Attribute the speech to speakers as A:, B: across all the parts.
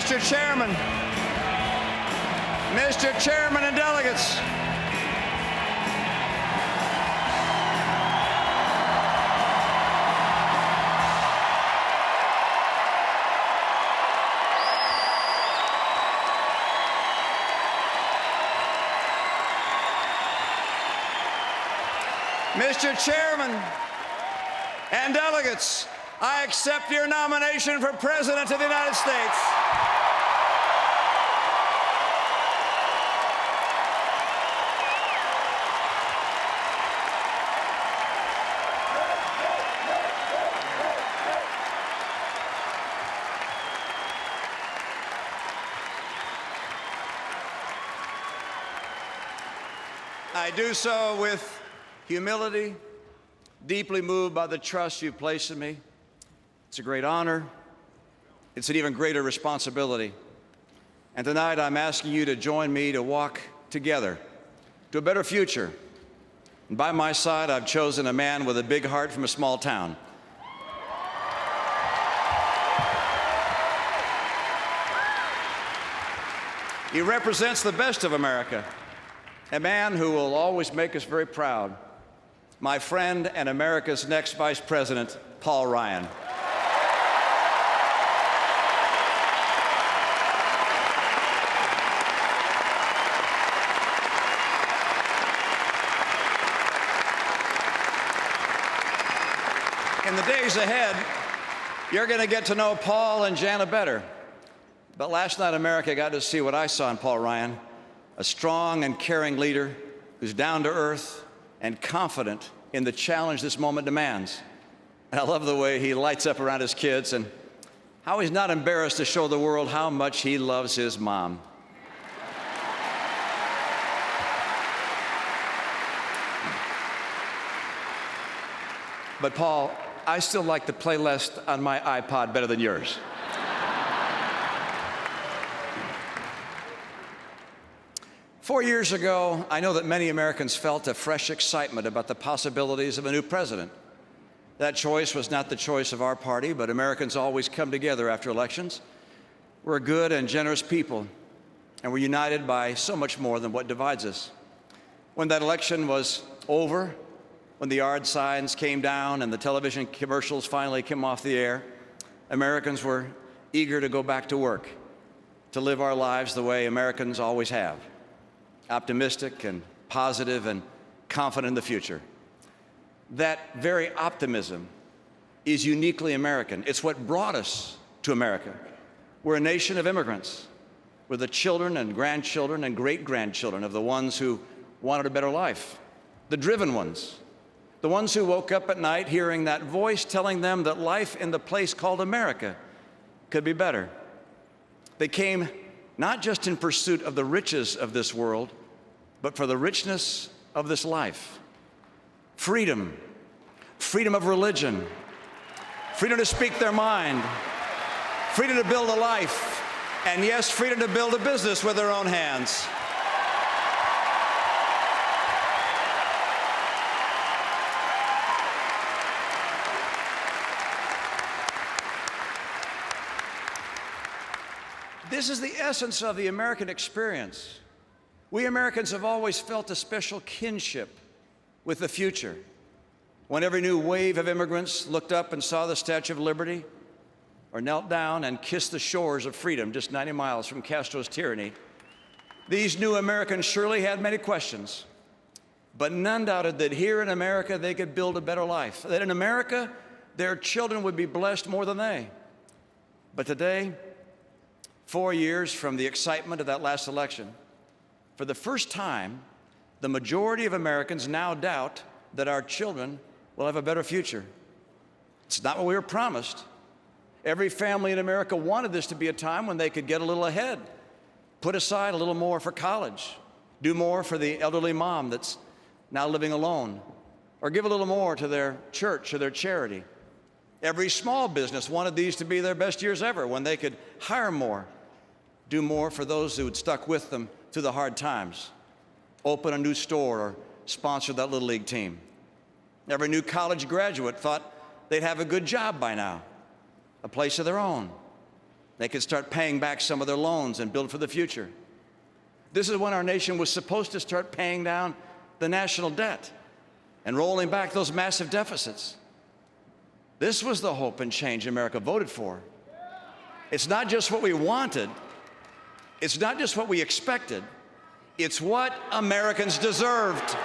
A: Mr. Chairman, Mr. Chairman and delegates, Mr. Chairman and delegates, I accept your nomination for President of the United States. I do so with humility, deeply moved by the trust you've placed in me. It's a great honor. It's an even greater responsibility. And tonight I'm asking you to join me to walk together to a better future. And by my side, I've chosen a man with a big heart from a small town. He represents the best of America, a man who will always make us very proud. My friend and America's next Vice President, Paul Ryan. In the days ahead, you're going to get to know Paul and Jana better. But last night, America got to see what I saw in Paul Ryan, a strong and caring leader who's down to earth and confident in the challenge this moment demands. And I love the way he lights up around his kids and how he's not embarrassed to show the world how much he loves his mom. But Paul, I still like the playlist on my iPod better than yours. Four years ago, I know that many Americans felt a fresh excitement about the possibilities of a new president. That choice was not the choice of our party, but Americans always come together after elections. We're a good and generous people, and we're united by so much more than what divides us. When that election was over, when the yard signs came down and the television commercials finally came off the air, Americans were eager to go back to work, to live our lives the way Americans always have. Optimistic and positive and confident in the future. That very optimism is uniquely American. It's what brought us to America. We're a nation of immigrants. We're the children and grandchildren and great-grandchildren of the ones who wanted a better life, the driven ones, the ones who woke up at night hearing that voice telling them that life in the place called America could be better. They came not just in pursuit of the riches of this world, but for the richness of this life. Freedom, freedom of religion, freedom to speak their mind, freedom to build a life, and yes, freedom to build a business with their own hands. This is the essence of the American experience. We Americans have always felt a special kinship with the future. When every new wave of immigrants looked up and saw the Statue of Liberty, or knelt down and kissed the shores of freedom just 90 miles from Castro's tyranny, these new Americans surely had many questions, but none doubted that here in America they could build a better life, that in America their children would be blessed more than they. But today, 4 years from the excitement of that last election, for the first time, the majority of Americans now doubt that our children will have a better future. It's not what we were promised. Every family in America wanted this to be a time when they could get a little ahead, put aside a little more for college, do more for the elderly mom that's now living alone, or give a little more to their church or their charity. Every small business wanted these to be their best years ever, when they could hire more, do more for those who had stuck with them through the hard times, open a new store or sponsor that Little League team. Every new college graduate thought they'd have a good job by now, a place of their own. They could start paying back some of their loans and build for the future. This is when our nation was supposed to start paying down the national debt and rolling back those massive deficits. This was the hope and change America voted for. It's not just what we wanted. It's not just what we expected. It's what Americans deserved.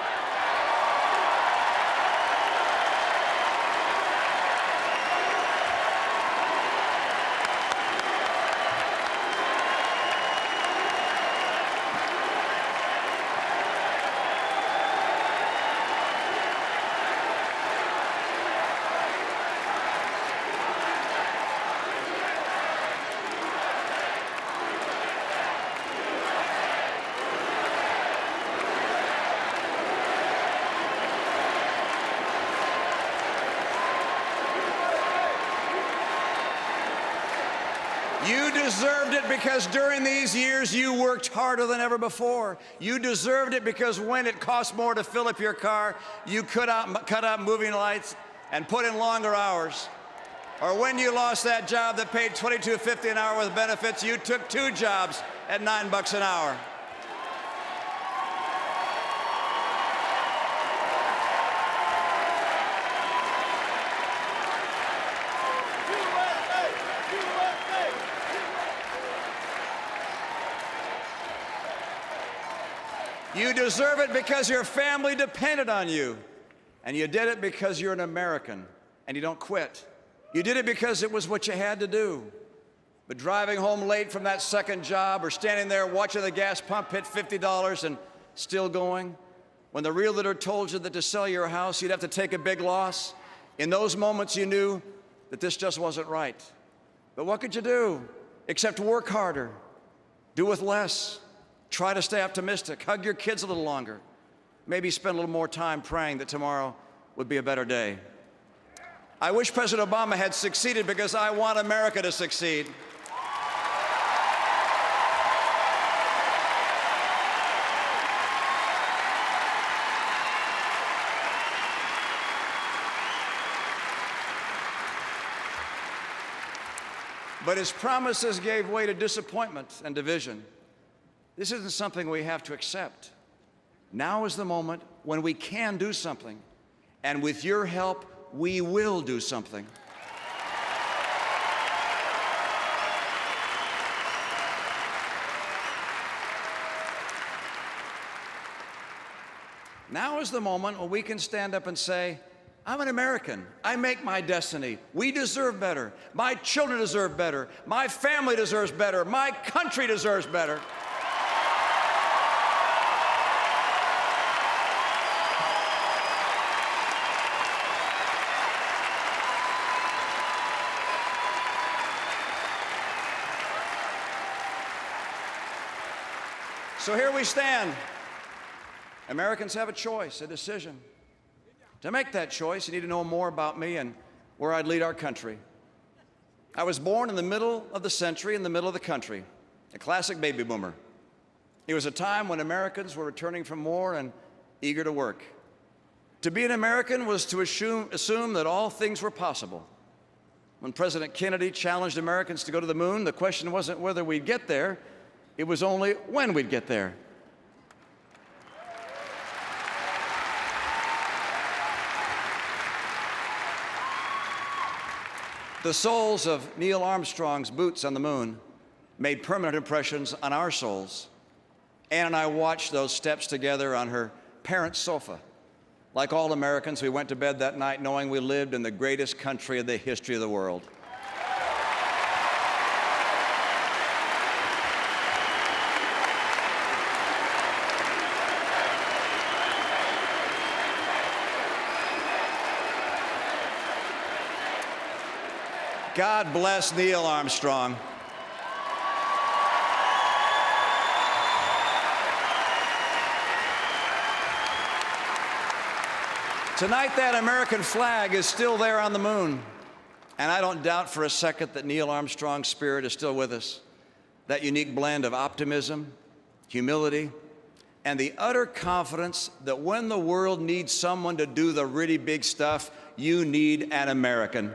A: You deserved it because during these years you worked harder than ever before. You deserved it because when it cost more to fill up your car, you cut out moving lights and put in longer hours. Or when you lost that job that paid $22.50 an hour with benefits, you took 2 jobs at $9 an hour. You deserve it because your family depended on you. And you did it because you're an American and you don't quit. You did it because it was what you had to do. But driving home late from that second job or standing there watching the gas pump hit $50 and still going, when the realtor told you that to sell your house you'd have to take a big loss, in those moments you knew that this just wasn't right. But what could you do except work harder, do with less, try to stay optimistic, hug your kids a little longer, maybe spend a little more time praying that tomorrow would be a better day. I wish President Obama had succeeded because I want America to succeed. But his promises gave way to disappointment and division. This isn't something we have to accept. Now is the moment when we can do something. And with your help, we will do something. Now is the moment when we can stand up and say, I'm an American. I make my destiny. We deserve better. My children deserve better. My family deserves better. My country deserves better. So here we stand. Americans have a choice, a decision. To make that choice, you need to know more about me and where I'd lead our country. I was born in the middle of the century, in the middle of the country, a classic baby boomer. It was a time when Americans were returning from war and eager to work. To be an American was to assume that all things were possible. When President Kennedy challenged Americans to go to the moon, the question wasn't whether we'd get there, it was only when we'd get there. The soles of Neil Armstrong's boots on the moon made permanent impressions on our souls. Ann and I watched those steps together on her parents' sofa. Like all Americans, we went to bed that night knowing we lived in the greatest country in the history of the world. God bless Neil Armstrong. Tonight, that American flag is still there on the moon. And I don't doubt for a second that Neil Armstrong's spirit is still with us. That unique blend of optimism, humility, and the utter confidence that when the world needs someone to do the really big stuff, you need an American.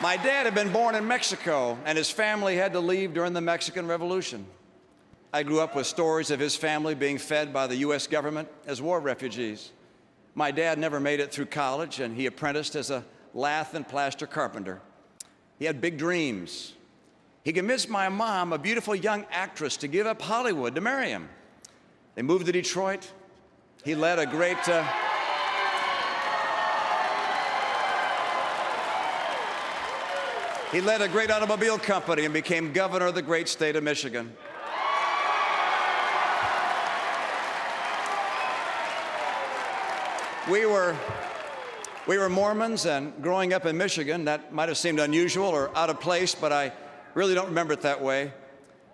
A: My dad had been born in Mexico, and his family had to leave during the Mexican Revolution. I grew up with stories of his family being fed by the U.S. government as war refugees. My dad never made it through college, and he apprenticed as a lath and plaster carpenter. He had big dreams. He convinced my mom, a beautiful young actress, to give up Hollywood to marry him. They moved to Detroit. He led a great automobile company and became governor of the great state of Michigan. We were Mormons, and growing up in Michigan, that might have seemed unusual or out of place, but I really don't remember it that way.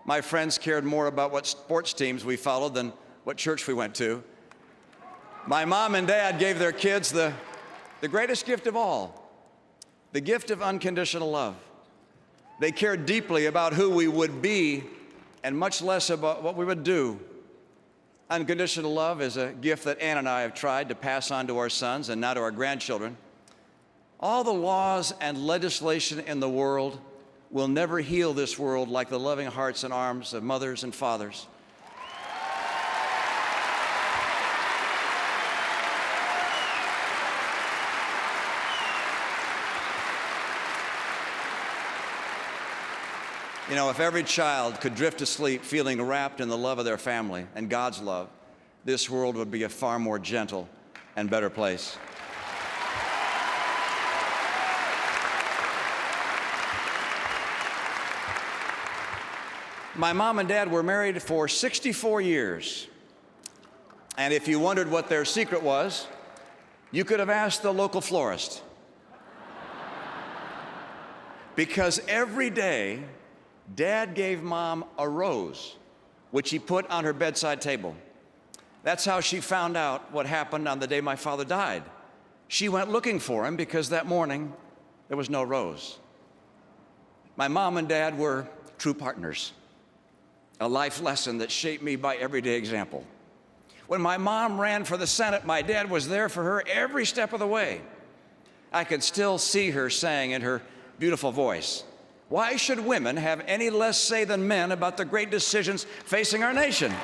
A: My friends cared more about what sports teams we followed than what church we went to. My mom and dad gave their kids the greatest gift of all, the gift of unconditional love. They cared deeply about who we would be and much less about what we would do. Unconditional love is a gift that Ann and I have tried to pass on to our sons and now to our grandchildren. All the laws and legislation in the world will never heal this world like the loving hearts and arms of mothers and fathers. You know, if every child could drift to sleep feeling wrapped in the love of their family and God's love, this world would be a far more gentle and better place. My mom and dad were married for 64 years. And if you wondered what their secret was, you could have asked the local florist. Because every day, Dad gave Mom a rose, which he put on her bedside table. That's how she found out what happened on the day my father died. She went looking for him because that morning there was no rose. My mom and dad were true partners, a life lesson that shaped me by everyday example. When my mom ran for the Senate, my dad was there for her every step of the way. I could still see her saying in her beautiful voice, "Why should women have any less say than men about the great decisions facing our nation?"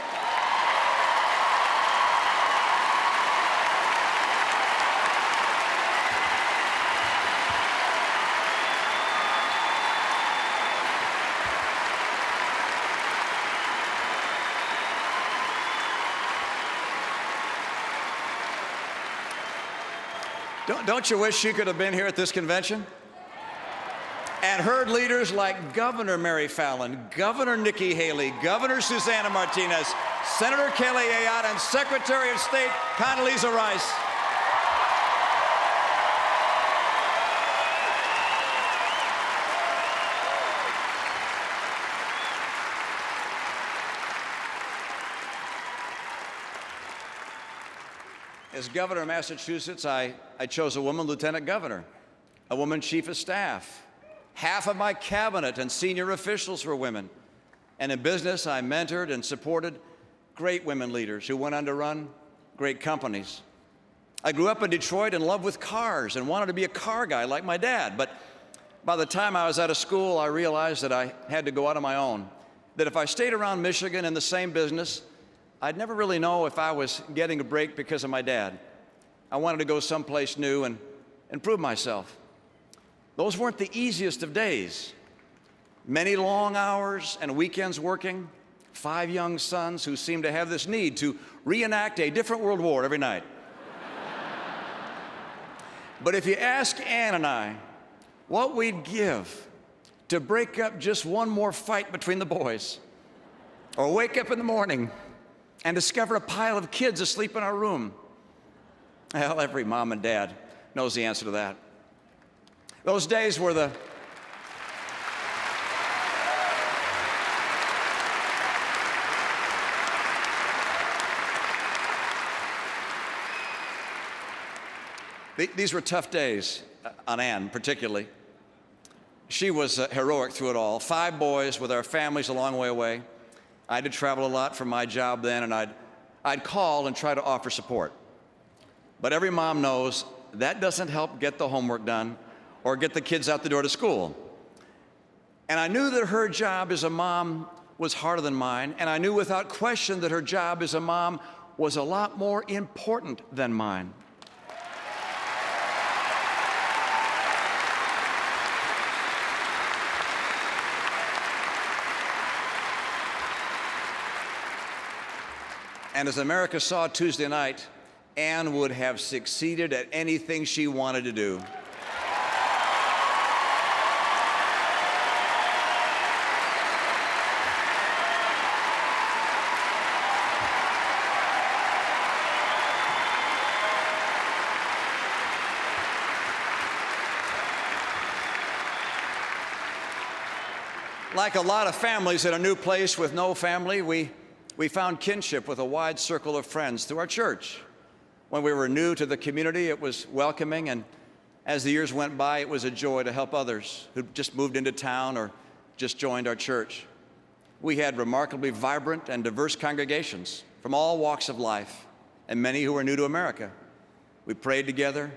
A: Don't you wish you could have been here at this convention and heard leaders like Governor Mary Fallin, Governor Nikki Haley, Governor Susana Martinez, Senator Kelly Ayotte, and Secretary of State Condoleezza Rice? As governor of Massachusetts, I chose a woman lieutenant governor, a woman chief of staff. Half of my cabinet and senior officials were women. And in business, I mentored and supported great women leaders who went on to run great companies. I grew up in Detroit in love with cars and wanted to be a car guy like my dad. But by the time I was out of school, I realized that I had to go out on my own, that if I stayed around Michigan in the same business, I'd never really know if I was getting a break because of my dad. I wanted to go someplace new and prove myself. Those weren't the easiest of days. Many long hours and weekends working, 5 young sons who seemed to have this need to reenact a different world war every night. But if you ask Ann and I what we'd give to break up just one more fight between the boys, or wake up in the morning and discover a pile of kids asleep in our room, well, every mom and dad knows the answer to that. Those days were these were tough days on Ann, particularly. She was heroic through it all. 5 boys with our families a long way away. I had to travel a lot for my job then, and I'd call and try to offer support. But every mom knows that doesn't help get the homework done or get the kids out the door to school. And I knew that her job as a mom was harder than mine, and I knew without question that her job as a mom was a lot more important than mine. And as America saw Tuesday night, Ann would have succeeded at anything she wanted to do. Like a lot of families in a new place with no family, we found kinship with a wide circle of friends through our church. When we were new to the community, it was welcoming, and as the years went by, it was a joy to help others who just moved into town or just joined our church. We had remarkably vibrant and diverse congregations from all walks of life, and many who were new to America. We prayed together,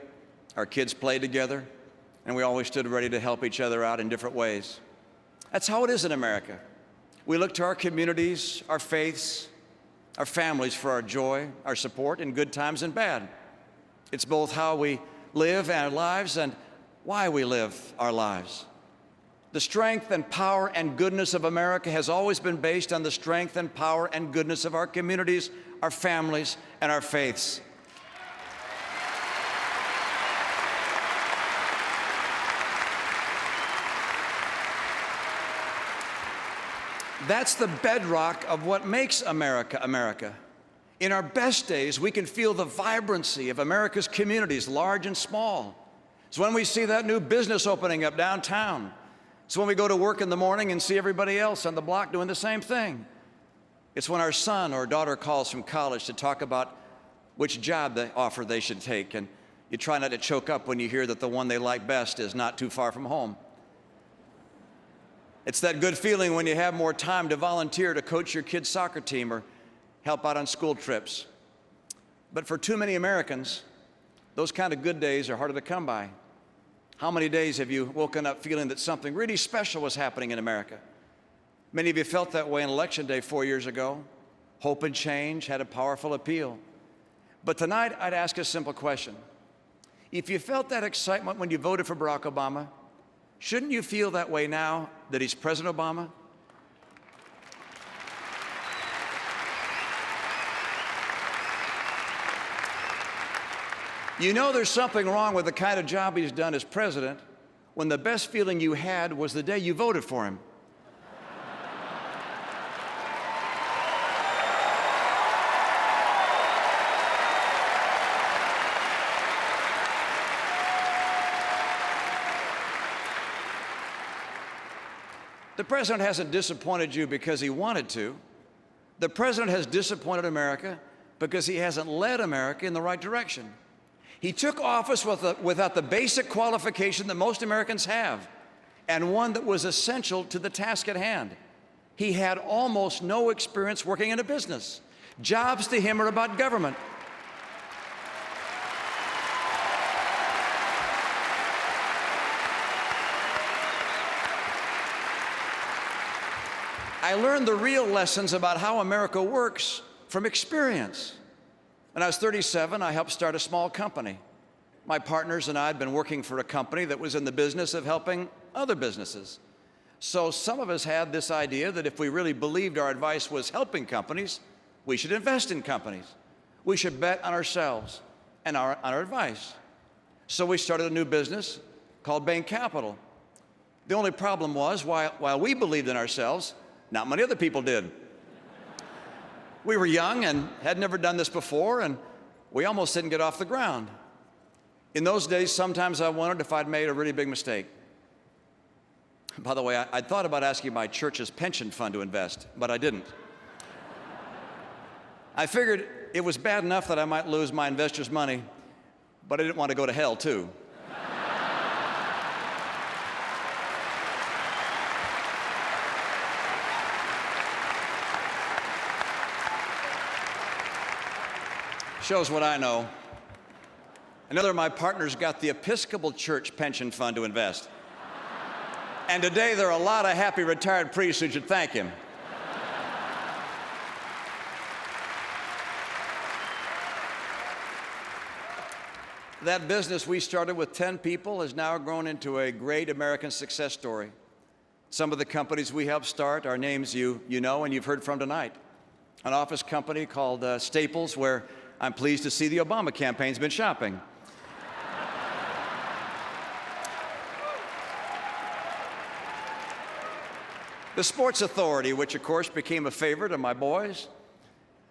A: our kids played together, and we always stood ready to help each other out in different ways. That's how it is in America. We look to our communities, our faiths, our families for our joy, our support in good times and bad. It's both how we live our lives and why we live our lives. The strength and power and goodness of America has always been based on the strength and power and goodness of our communities, our families, and our faiths. That's the bedrock of what makes America, America. In our best days, we can feel the vibrancy of America's communities, large and small. It's when we see that new business opening up downtown. It's when we go to work in the morning and see everybody else on the block doing the same thing. It's when our son or daughter calls from college to talk about which job offer they should take, and you try not to choke up when you hear that the one they like best is not too far from home. It's that good feeling when you have more time to volunteer to coach your kid's soccer team or help out on school trips. But for too many Americans, those kind of good days are harder to come by. How many days have you woken up feeling that something really special was happening in America? Many of you felt that way on Election Day 4 years ago. Hope and change had a powerful appeal. But tonight, I'd ask a simple question. If you felt that excitement when you voted for Barack Obama, shouldn't you feel that way now that he's President Obama? You know there's something wrong with the kind of job he's done as president when the best feeling you had was the day you voted for him. The president hasn't disappointed you because he wanted to. The president has disappointed America because he hasn't led America in the right direction. He took office without the basic qualification that most Americans have, and one that was essential to the task at hand. He had almost no experience working in a business. Jobs to him are about government. I learned the real lessons about how America works from experience. When I was 37, I helped start a small company. My partners and I had been working for a company that was in the business of helping other businesses. So some of us had this idea that if we really believed our advice was helping companies, we should invest in companies. We should bet on ourselves and on our advice. So we started a new business called Bain Capital. The only problem was, while we believed in ourselves, not many other people did. We were young and had never done this before, and we almost didn't get off the ground. In those days, sometimes I wondered if I'd made a really big mistake. By the way, I'd thought about asking my church's pension fund to invest, but I didn't. I figured it was bad enough that I might lose my investors' money, but I didn't want to go to hell, too. Shows what I know. Another of my partners got the Episcopal Church pension fund to invest. And today there are a lot of happy retired priests who should thank him. That business we started with 10 people has now grown into a great American success story. Some of the companies we helped start are names you know and you've heard from tonight. An office company called Staples, where I'm pleased to see the Obama campaign's been shopping. The Sports Authority, which of course became a favorite of my boys.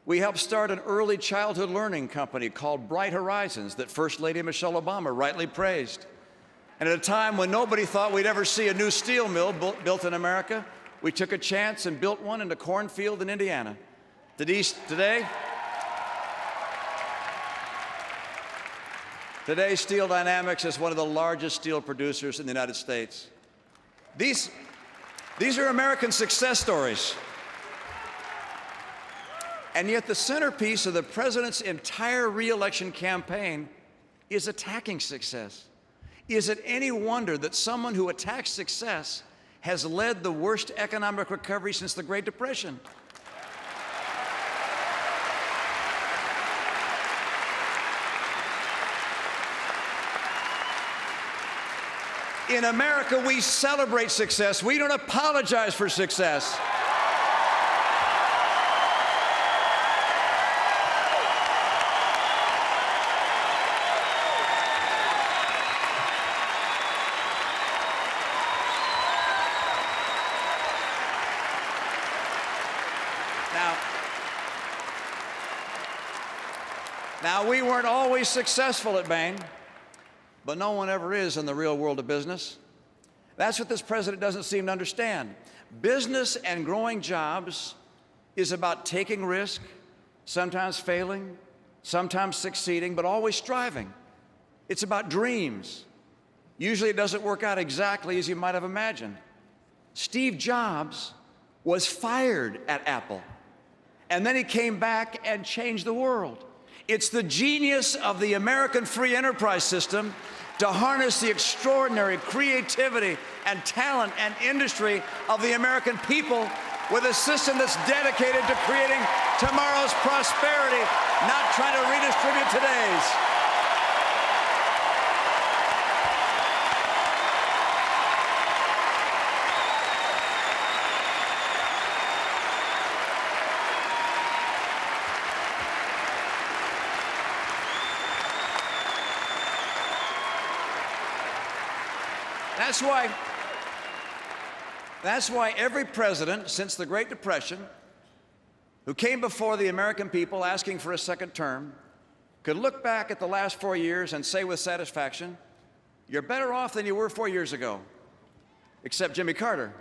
A: We helped start an early childhood learning company called Bright Horizons that First Lady Michelle Obama rightly praised. And at a time when nobody thought we'd ever see a new steel mill built in America, we took a chance and built one in a cornfield in Indiana. Today, Steel Dynamics is one of the largest steel producers in the United States. These are American success stories. And yet the centerpiece of the president's entire re-election campaign is attacking success. Is it any wonder that someone who attacks success has led the worst economic recovery since the Great Depression? In America, we celebrate success. We don't apologize for success. Now, we weren't always successful at Bain, but no one ever is in the real world of business. That's what this president doesn't seem to understand. Business and growing jobs is about taking risk, sometimes failing, sometimes succeeding, but always striving. It's about dreams. Usually it doesn't work out exactly as you might have imagined. Steve Jobs was fired at Apple, and then he came back and changed the world. It's the genius of the American free enterprise system to harness the extraordinary creativity and talent and industry of the American people with a system that's dedicated to creating tomorrow's prosperity, not trying to redistribute today's. That's why every president since the Great Depression who came before the American people asking for a second term could look back at the last 4 years and say with satisfaction, you're better off than you were 4 years ago, except Jimmy Carter,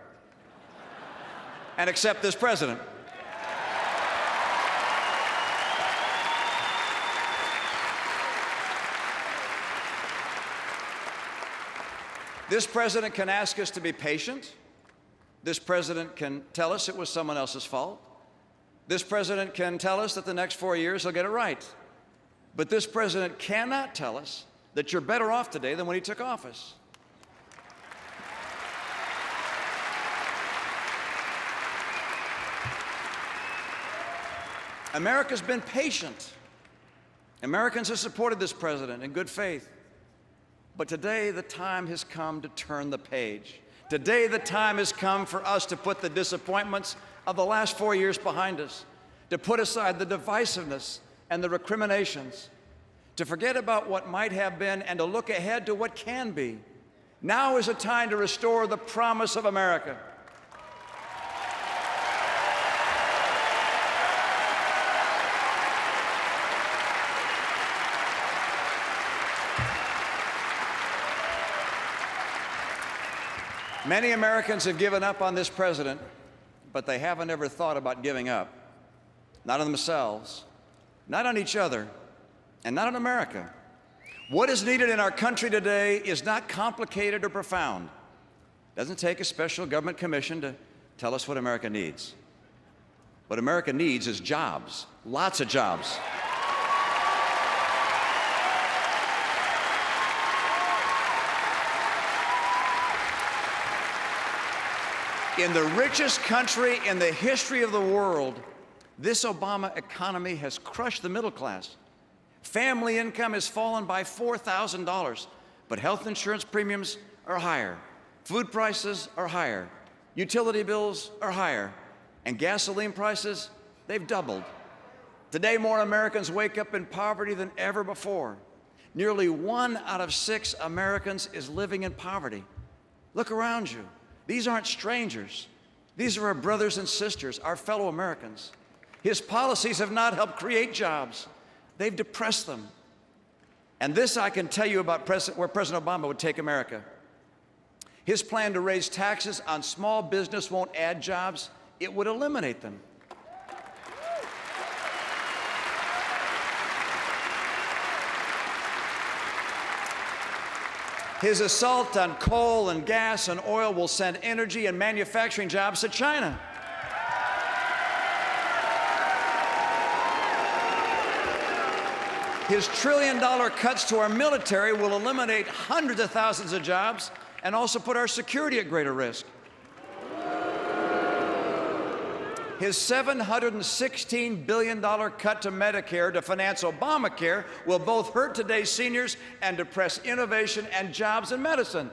A: and except this president. This president can ask us to be patient. This president can tell us it was someone else's fault. This president can tell us that the next 4 years he'll get it right. But this president cannot tell us that you're better off today than when he took office. America's been patient. Americans have supported this president in good faith. But today, the time has come to turn the page. Today, the time has come for us to put the disappointments of the last 4 years behind us, to put aside the divisiveness and the recriminations, to forget about what might have been and to look ahead to what can be. Now is a time to restore the promise of America. Many Americans have given up on this president, but they haven't ever thought about giving up. Not on themselves, not on each other, and not on America. What is needed in our country today is not complicated or profound. It doesn't take a special government commission to tell us what America needs. What America needs is jobs, lots of jobs. In the richest country in the history of the world, this Obama economy has crushed the middle class. Family income has fallen by $4,000, but health insurance premiums are higher, food prices are higher, utility bills are higher, and gasoline prices, they've doubled. Today, more Americans wake up in poverty than ever before. Nearly 1 out of 6 Americans is living in poverty. Look around you. These aren't strangers. These are our brothers and sisters, our fellow Americans. His policies have not helped create jobs. They've depressed them. And this I can tell you about where President Obama would take America. His plan to raise taxes on small business won't add jobs, it would eliminate them. His assault on coal and gas and oil will send energy and manufacturing jobs to China. His trillion-dollar cuts to our military will eliminate hundreds of thousands of jobs and also put our security at greater risk. His $716 billion cut to Medicare to finance Obamacare will both hurt today's seniors and depress innovation and jobs in medicine.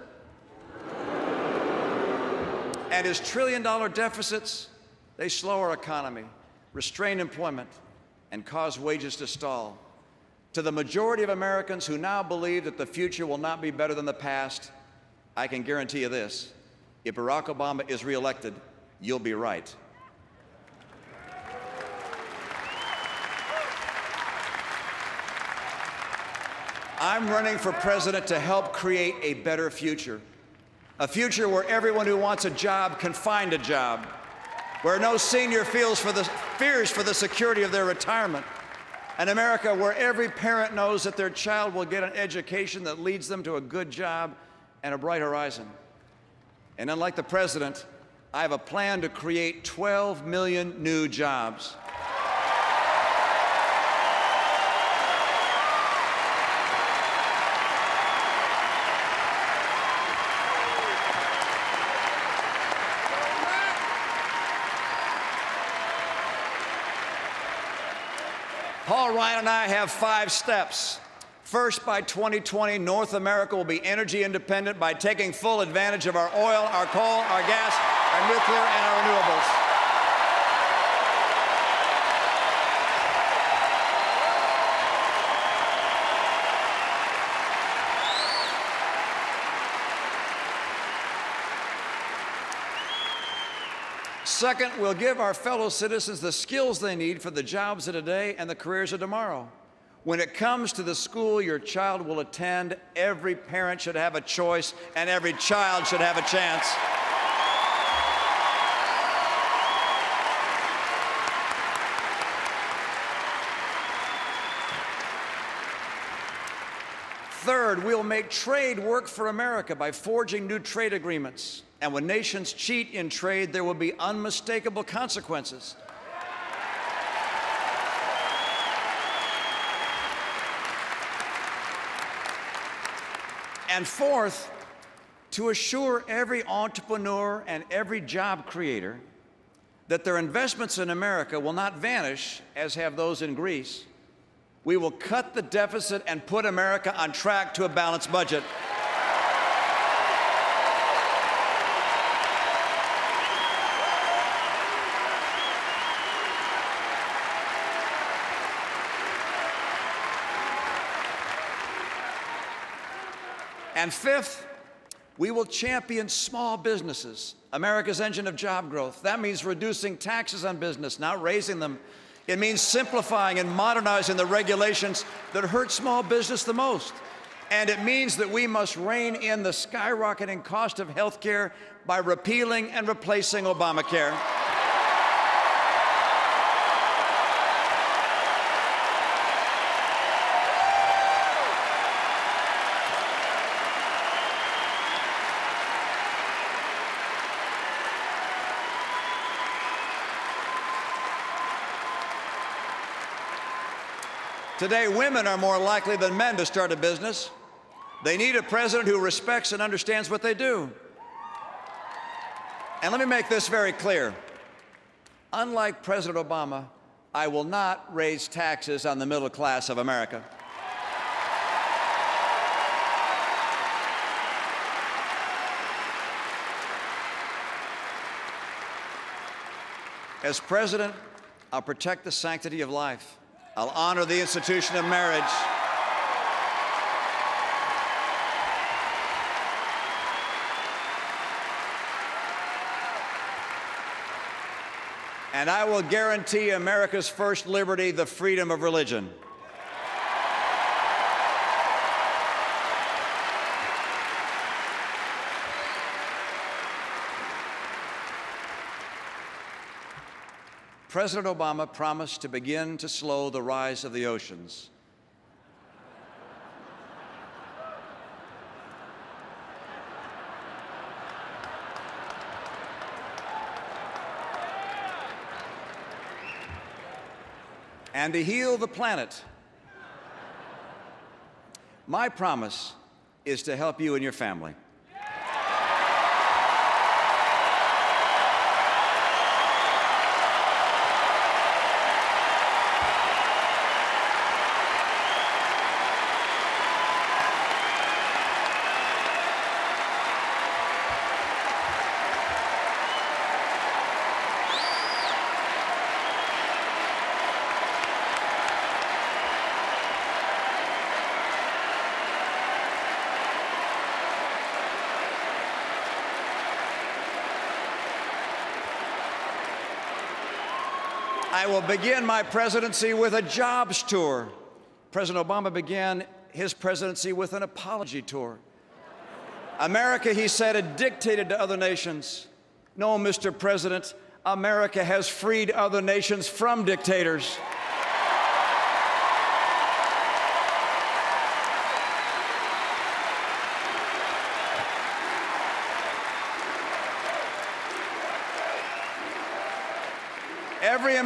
A: And his trillion-dollar deficits, they slow our economy, restrain employment, and cause wages to stall. To the majority of Americans who now believe that the future will not be better than the past, I can guarantee you this: if Barack Obama is reelected, you'll be right. I'm running for president to help create a better future. A future where everyone who wants a job can find a job. Where no senior fears for the security of their retirement. An America where every parent knows that their child will get an education that leads them to a good job and a bright horizon. And unlike the president, I have a plan to create 12 million new jobs. Paul Ryan and I have 5 steps. First, by 2020, North America will be energy independent by taking full advantage of our oil, our coal, our gas, our nuclear, and our renewables. Second, we'll give our fellow citizens the skills they need for the jobs of today and the careers of tomorrow. When it comes to the school your child will attend, every parent should have a choice and every child should have a chance. Third, we'll make trade work for America by forging new trade agreements. And when nations cheat in trade, there will be unmistakable consequences. And fourth, to assure every entrepreneur and every job creator that their investments in America will not vanish, as have those in Greece, we will cut the deficit and put America on track to a balanced budget. And fifth, we will champion small businesses, America's engine of job growth. That means reducing taxes on business, not raising them. It means simplifying and modernizing the regulations that hurt small business the most. And it means that we must rein in the skyrocketing cost of health care by repealing and replacing Obamacare. Today, women are more likely than men to start a business. They need a president who respects and understands what they do. And let me make this very clear. Unlike President Obama, I will not raise taxes on the middle class of America. As president, I'll protect the sanctity of life. I'll honor the institution of marriage. And I will guarantee America's first liberty, the freedom of religion. President Obama promised to begin to slow the rise of the oceans. And to heal the planet. My promise is to help you and your family. I will begin my presidency with a jobs tour. President Obama began his presidency with an apology tour. America, he said, had dictated to other nations. No, Mr. President, America has freed other nations from dictators. Every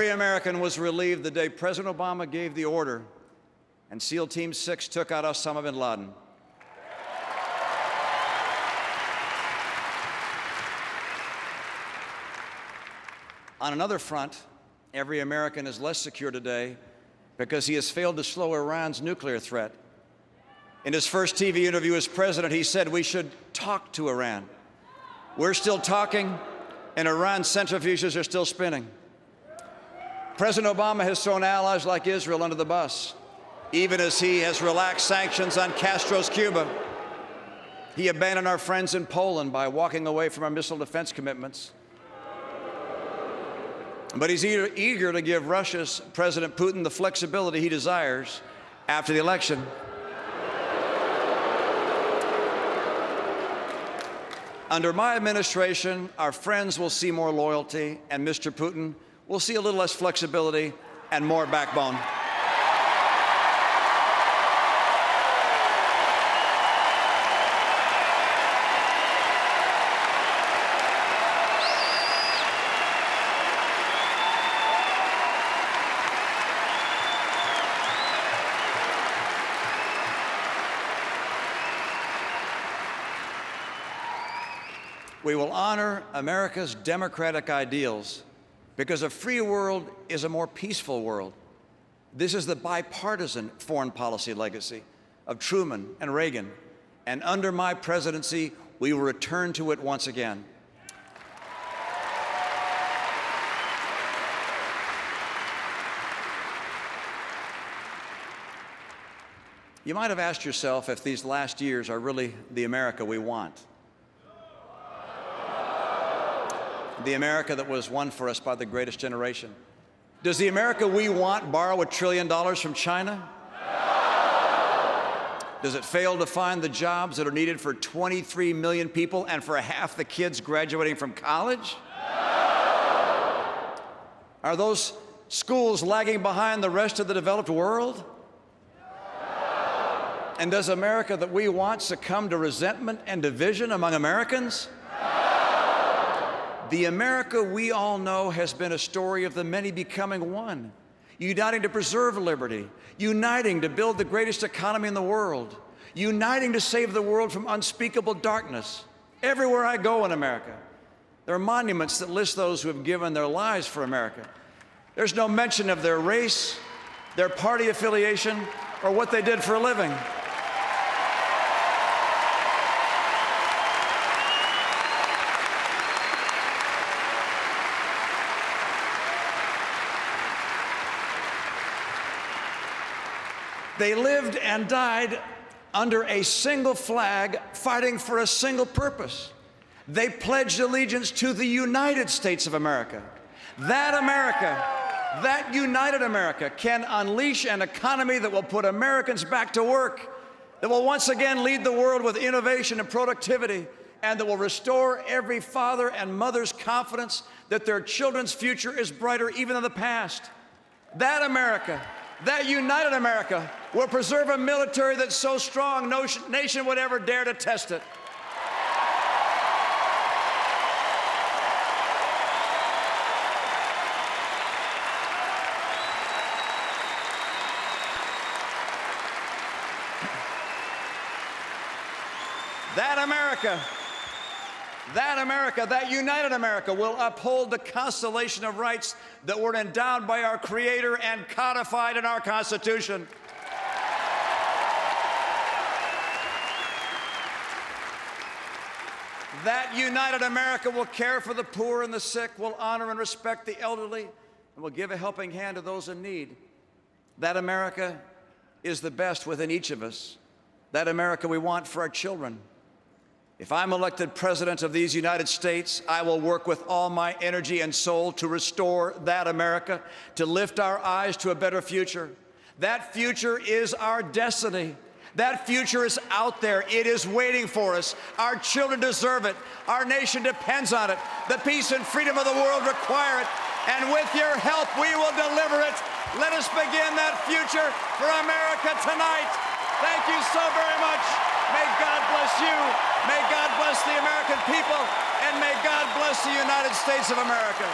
A: American was relieved the day President Obama gave the order and SEAL Team 6 took out Osama bin Laden. On another front, every American is less secure today because he has failed to slow Iran's nuclear threat. In his first TV interview as president, he said we should talk to Iran. We're still talking, and Iran's centrifuges are still spinning. President Obama has thrown allies like Israel under the bus, even as he has relaxed sanctions on Castro's Cuba. He abandoned our friends in Poland by walking away from our missile defense commitments. But he's eager to give Russia's President Putin the flexibility he desires after the election. Under my administration, our friends will see more loyalty, and Mr. Putin will see a little less flexibility and more backbone. We will honor America's democratic ideals because a free world is a more peaceful world. This is the bipartisan foreign policy legacy of Truman and Reagan, and under my presidency, we will return to it once again. You might have asked yourself if these last years are really the America we want. The America that was won for us by the greatest generation. Does the America we want borrow $1 trillion from China? Does it fail to find the jobs that are needed for 23 million people and for half the kids graduating from college? Are those schools lagging behind the rest of the developed world? And does America that we want succumb to resentment and division among Americans? The America we all know has been a story of the many becoming one, uniting to preserve liberty, uniting to build the greatest economy in the world, uniting to save the world from unspeakable darkness. Everywhere I go in America, there are monuments that list those who have given their lives for America. There's no mention of their race, their party affiliation, or what they did for a living. They lived and died under a single flag, fighting for a single purpose. They pledged allegiance to the United States of America. That America, that united America, can unleash an economy that will put Americans back to work, that will once again lead the world with innovation and productivity, and that will restore every father and mother's confidence that their children's future is brighter even than the past. That America, that united America, will preserve a military that's so strong no nation would ever dare to test it. That America, that united America, will uphold the constellation of rights that were endowed by our Creator and codified in our Constitution. That united America will care for the poor and the sick, will honor and respect the elderly, and will give a helping hand to those in need. That America is the best within each of us. That America we want for our children. If I'm elected President of these United States, I will work with all my energy and soul to restore that America, to lift our eyes to a better future. That future is our destiny. That future is out there. It is waiting for us. Our children deserve it. Our nation depends on it. The peace and freedom of the world require it. And with your help, we will deliver it. Let us begin that future for America tonight. Thank you so very much. May God bless you. May God bless the American people. And may God bless the United States of America.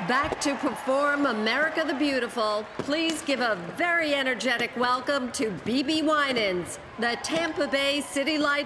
B: Back to perform America the Beautiful, please give a very energetic welcome to BeBe Winans, the Tampa Bay City Light